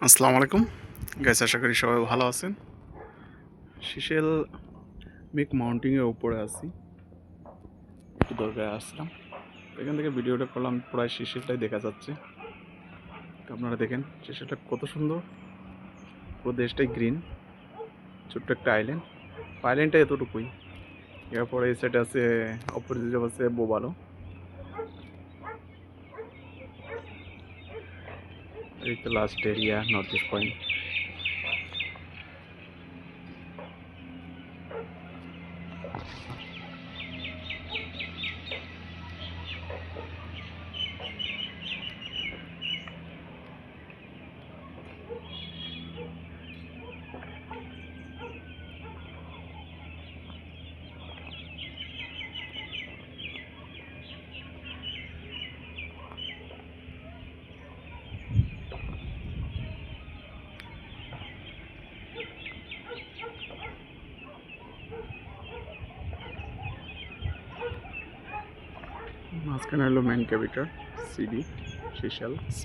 আসসালামু আলাইকুম গাইস, আশা করি সবাই ভালো আছেন। সিশেল মেক মাউন্টিংয়ের উপরে আছি, একটু দরকারে আসলাম। এখান থেকে ভিডিওটা করলাম, প্রায় সিশেলটাই দেখা যাচ্ছে। তো আপনারা দেখেন সিশেলটা কত সুন্দর, পুরো দেশটাই গ্রিন। ছোট্ট একটা আইল্যান্ড, আইল্যান্ডটা এতটুকুই। এরপরে এই সাইডে আছে অপরিচিত, আছে বোবালো। এই তো last area, north east point. মাঝখানে হলো মেন ক্যাপিটাল সিডি, সিশেলস।